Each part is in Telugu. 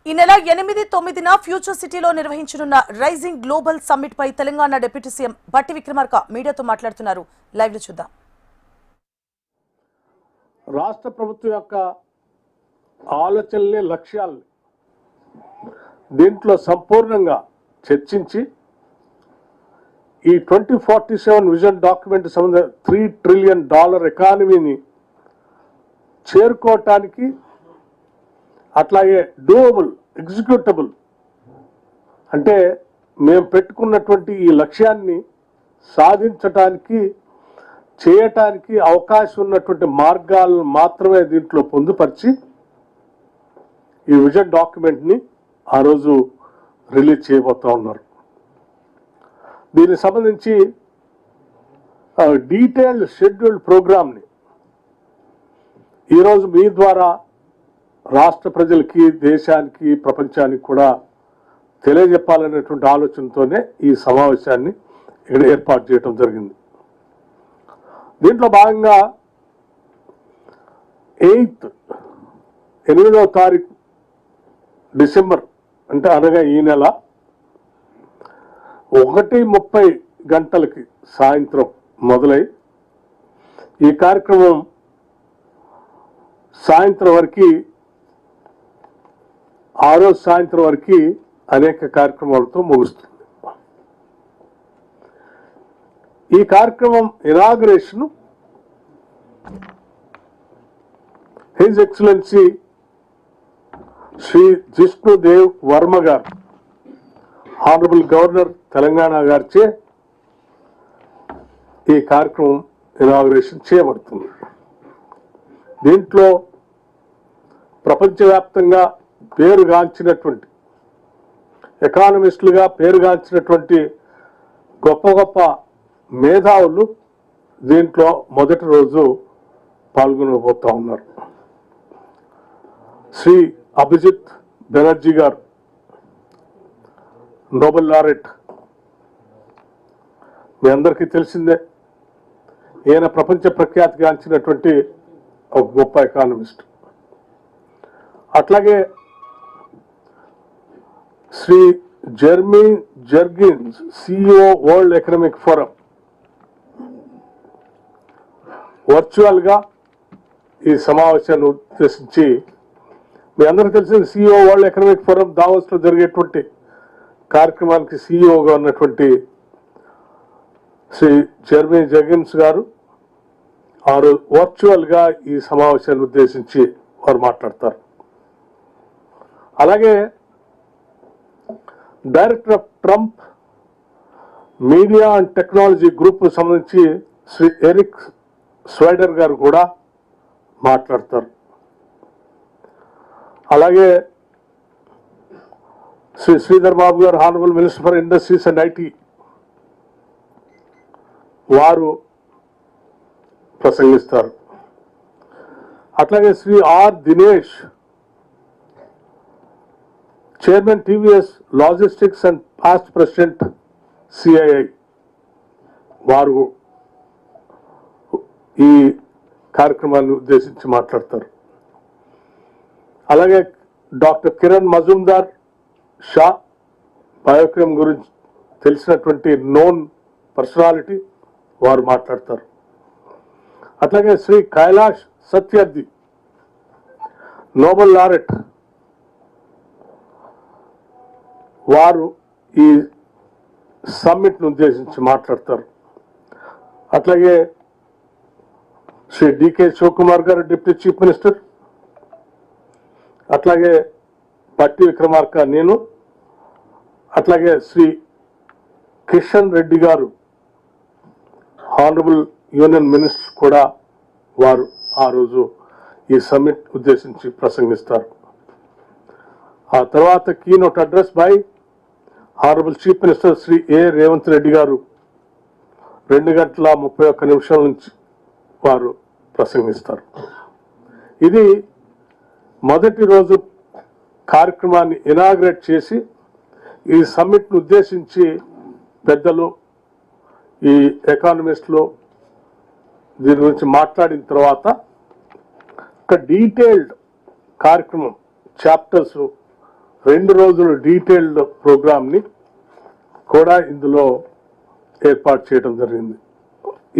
ఈ నెల 8, 9న ఫ్యూచర్ సిటీలో నిర్వహించనున్న రైజింగ్ గ్లోబల్ సమ్మిట్ పై తెలంగాణ డిప్యూటీ సీఎం బట్టి విక్రమార్క మీడియాతో మాట్లాడుతున్నారు. లైవ్ లో చూద్దాం. రాష్ట్ర ప్రభుత్వం యొక్క ఆలోచనలే లక్ష్యాలు దీంట్లో సంపూర్ణంగా చర్చించి ఈ 2047 విజన్ డాక్యుమెంట్ సంబంధించిన $3 ట్రిలియన్ ఎకానమీని చేరుకోవటానికి అట్లాగే డూయబుల్ ఎగ్జిక్యూటబుల్ అంటే మేము పెట్టుకున్నటువంటి ఈ లక్ష్యాన్ని సాధించటానికి చేయటానికి అవకాశం ఉన్నటువంటి మార్గాలను మాత్రమే దీంట్లో పొందుపరిచి ఈ విజన్ డాక్యుమెంట్ని ఆ రోజు రిలీజ్ చేయబోతా ఉన్నారు. దీనికి సంబంధించి డీటెయిల్డ్ షెడ్యూల్డ్ ప్రోగ్రామ్ని ఈరోజు మీ ద్వారా రాష్ట్ర ప్రజలకి, దేశానికి, ప్రపంచానికి కూడా తెలియజెప్పాలనేటువంటి ఆలోచనతోనే ఈ సమావేశాన్ని ఇక్కడ ఏర్పాటు చేయడం జరిగింది. దీంట్లో భాగంగా 8వ తారీఖు డిసెంబర్ అంటే అనగా ఈ నెల 1:30 గంటలకి సాయంత్రం మొదలై ఈ కార్యక్రమం సాయంత్రం వరకు ఆ రోజు సాయంత్రం వరకు అనేక కార్యక్రమాలతో ముగుస్తుంది. ఈ కార్యక్రమం inauguration his excellency Shri Jishnu Dev Varma గారు, హానరబుల్ గవర్నర్ తెలంగాణ గారిచే ఈ కార్యక్రమం ఇనాగ్రేషన్ చేయబడుతుంది. దీంట్లో ప్రపంచవ్యాప్తంగా పేరుగాంచినటువంటి ఎకానమిస్టులుగా పేరుగాంచినటువంటి గొప్ప గొప్ప మేధావులు దీంట్లో మొదటి రోజు పాల్గొనబోతా ఉన్నారు. శ్రీ అభిజిత్ బెనర్జీ గారు, నోబెల్ లారెట్, మీ అందరికీ తెలిసిందే. ఈయన ప్రపంచ ప్రఖ్యాతిగాంచినటువంటి ఒక గొప్ప ఎకానమిస్ట్. అట్లాగే Shri Jeremy Jurgens, CEO World Economic Forum, వర్చువల్గా ఈ సమావేశాన్ని ఉద్దేశించి, మీ అందరూ తెలిసిన CEO వరల్డ్ ఎకనామిక్ ఫోరం దావోస్లో జరిగేటువంటి కార్యక్రమానికి CEOగా ఉన్నటువంటి శ్రీ జెర్మీ జర్గిన్స్ గారు వారు వర్చువల్గా ఈ సమావేశాన్ని ఉద్దేశించి వారు మాట్లాడతారు. అలాగే director of Trump media and technology group సంబంధించి శ్రీ ఎరిక్ స్వైడర్ గారు కూడా మాట్లాడతారు. అలాగే శ్రీ శ్రీధర్ బాబు గారు, honourable minister for industries and IT, వారు ప్రసంగిస్తారు. అట్లాగే Shri R Dinesh, chairman TVS logistics and past president CII, వారు ఈ కార్యక్రమాన్ని ఉద్దేశించి మాట్లాడతారు. అలాగే డాక్టర్ కిరణ్ మజుందార్ షా, బయోకెమ్ గురించి తెలిసినటువంటి నోన్ పర్సనాలిటీ, వారు మాట్లాడతారు. అట్లాగే శ్రీ కైలాష్ సత్యార్థి, నోబెల్ లారెట్, వారు ఈ సమ్మిట్ను ఉద్దేశించి మాట్లాడతారు. అట్లాగే శ్రీ DK శివకుమార్ గారు, డిప్యూటీ చీఫ్ మినిస్టర్, అట్లాగే బట్టి విక్రమార్క, నేను, అట్లాగే శ్రీ కిషన్ రెడ్డి గారు, హానరబుల్ యూనియన్ మినిస్టర్ కూడా వారు ఆ రోజు ఈ సమ్మిట్ ఉద్దేశించి ప్రసంగిస్తారు. ఆ తర్వాత keynote address by honourable chief minister Shri A. Revanth Reddy గారు 2:31 నుంచి వారు ప్రసంగిస్తారు. ఇది మొదటి రోజు కార్యక్రమాన్ని ఇనాగ్రేట్ చేసి ఈ సమ్మిట్ను ఉద్దేశించి పెద్దలు, ఈ ఎకానమిస్టులు దీని గురించి మాట్లాడిన తర్వాత ఒక డీటెయిల్డ్ కార్యక్రమం చాప్టర్స్ 2 రోజుల డీటెయిల్డ్ ప్రోగ్రామ్ని కూడా ఇందులో ఏర్పాటు చేయడం జరిగింది.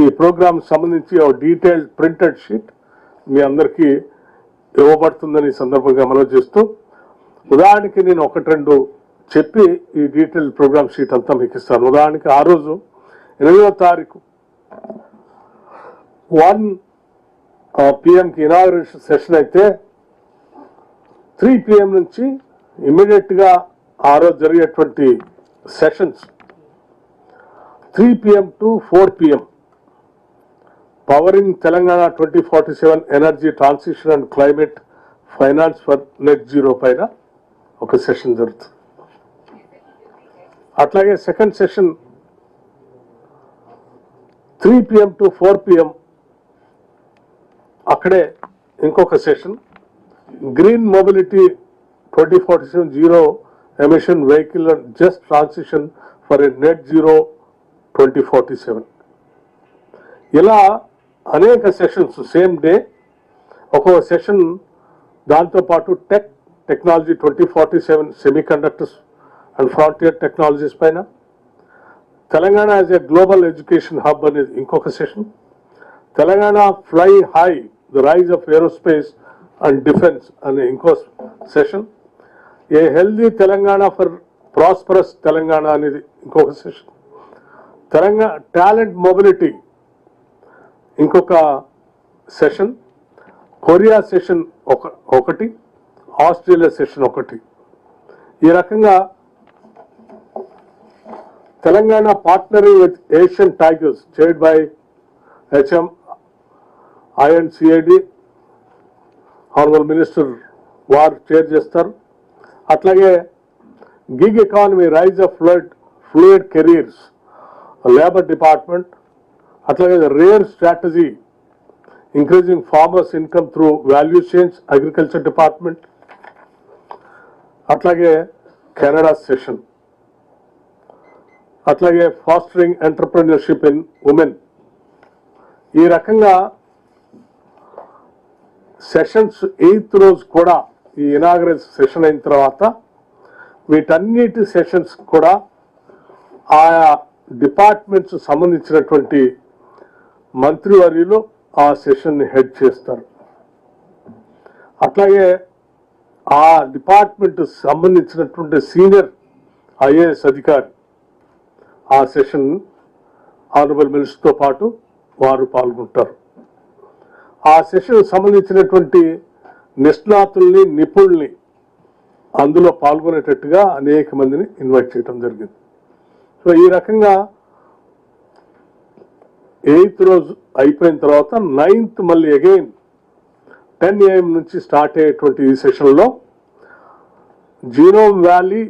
ఈ ప్రోగ్రామ్ సంబంధించి ఒక డీటెయిల్డ్ ప్రింటెడ్ షీట్ మీ అందరికీ ఇవ్వబడుతుందని ఈ సందర్భంగా మనవి చేస్తూ, ఉదాహరణకి నేను 1-2 చెప్పి ఈ డీటెయిల్డ్ ప్రోగ్రామ్ షీట్ అంతా మీకు ఇస్తాను. ఉదాహరణకి ఆ రోజు 8వ తారీఖు 1 PM ఇనాగరేషన్ సెషన్ అయితే 3 PM నుంచి ఇమ్మీడియట్ గా ఆ రోజు జరిగేటువంటి sessions 3 PM to 4 PM pouring Telangana 2047 energy transition and climate finance for net zero పైన ఒక సెషన్ జరుగుతుంది. అట్లాగే second session 3 PM to 4 PM అక్కడే ఇంకొక session green mobility 2047 zero emission vehicle and just transition for a net zero 2047. ఇలా అనేక సెషన్స్ సేమ్ డే ఒక్కొక్క సెషన్. దాంతోపాటు technology 2047 semi conductors and frontier technologies పైన, Telangana as a global education hub అనేది ఇంకొక session, Telangana fly high the rise of aerospace and defence అనే ఇంకో session, a healthy Telangana for prosperous Telangana అనేది ఇంకొక సెషన్, తెలంగాణ టాలెంట్ మొబిలిటీ ఇంకొక సెషన్, కొరియా సెషన్ ఒకటి, ఆస్ట్రేలియా సెషన్ ఒకటి. ఈ రకంగా Telangana partnering with Asian tigers chaired by HM INCAD honourable minister వారు చైర్ చేస్తారు. అట్లాగే gig economy rise of fluid careers labour department, అట్లాగే rare strategy increasing farmers income through value chains agriculture department, అట్లాగే కెనడా సెషన్, అట్లాగే ఫాస్టరింగ్ ఎంటర్ప్రెన్యూర్షిప్ ఇన్ ఉమెన్. ఈ రకంగా సెషన్స్ 8th రోజు కూడా ఈ ఇనాగరల్ సెషన్ అయిన తర్వాత వీటన్నిటి సెషన్స్ కూడా ఆయా డిపార్ట్మెంట్స్ సంబంధించినటువంటి మంత్రివర్యులు ఆ సెషన్ని హెడ్ చేస్తారు. అట్లాగే ఆ డిపార్ట్మెంట్ సంబంధించినటువంటి సీనియర్ IAS అధికారి ఆ సెషన్ ఆనరబుల్ మినిస్టర్తో పాటు వారు పాల్గొంటారు. ఆ సెషన్ సంబంధించినటువంటి నిష్ణాతుల్ని నిపుణుల్ని అందులో పాల్గొనేటట్టుగా అనేక మందిని ఇన్వైట్ చేయడం జరిగింది. సో ఈ రకంగా 8th రోజు అయిపోయిన తర్వాత 9th మళ్ళీ అగైన్ 10 AM నుంచి స్టార్ట్ అయ్యేటువంటి ఈ సెషన్లో genome valley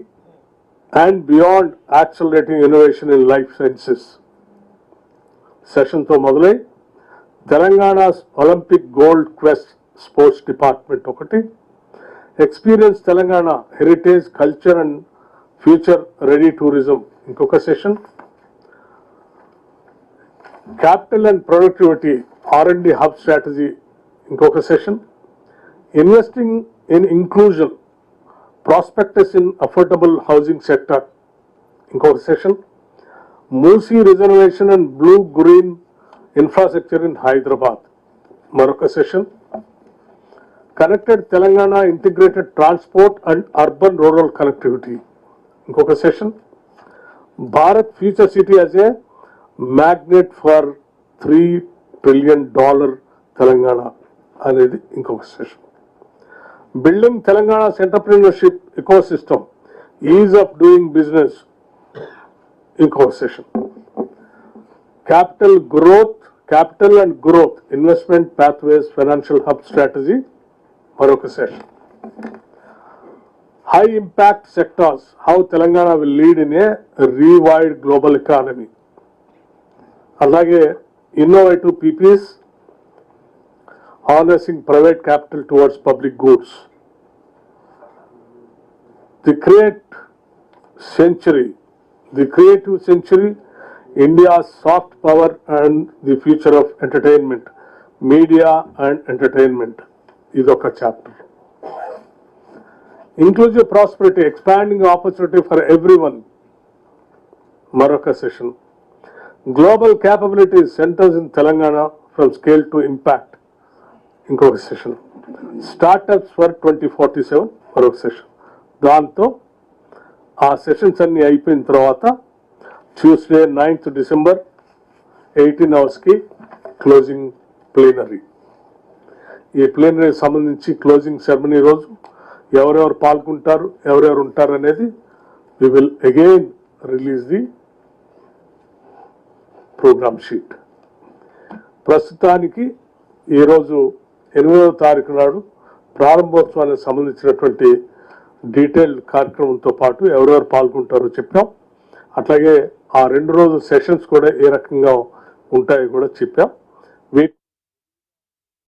and beyond accelerating innovation in life sciences సెషన్తో మొదలై Telangana Olympic gold quest sports department ఒకటి, experience Telangana heritage culture and future ready tourism ఇంకొక session, capital and productivity R&D hub strategy ఇంకొక session, investing in inclusion prospectus in affordable housing sector ఇంకొక session, Musi reservation and blue green infrastructure in Hyderabad మరొక session, connected Telangana integrated transport and urban rural connectivity ఇంకొక session, Bharat future city as a magnet for $3 trillion Telangana అనేది ఇంకొక session, building Telangana's entrepreneurship ecosystem ease of doing business ఇంకొక session, capital and growth investment pathways financial hub strategy మరొక session, high impact sectors how Telangana will lead in a rewired global economy, అలాగే innovative PPs harnessing private capital towards public goods, the creative century, India's soft power and the future of entertainment, media and entertainment ఇదొక chapter. Inclusive prosperity, expanding opportunity for everyone మరొక session. Global capabilities centres in Telangana from scale to impact ఇంకొక సెషన్. స్టార్టప్స్ ఫర్ 2047 మరొక సెషన్. దాంతో ఆ సెషన్స్ అన్ని అయిపోయిన తర్వాత Tuesday 9th December 18 hours closing plenary. ఈ ప్లేనరీ సంబంధించి క్లోజింగ్ సెరమనీ రోజు ఎవరెవరు పాల్గొంటారు, ఎవరెవరు ఉంటారు అనేది we will again release the programme sheet. ప్రస్తుతానికి ఈరోజు 8వ తారీఖు నాడు ప్రారంభోత్సవానికి సంబంధించినటువంటి డీటెయిల్డ్ కార్యక్రమంతో పాటు ఎవరెవరు పాల్గొంటారో చెప్పాం. అట్లాగే ఆ 2 రోజుల సెషన్స్ కూడా ఏ రకంగా ఉంటాయో కూడా చెప్పాం.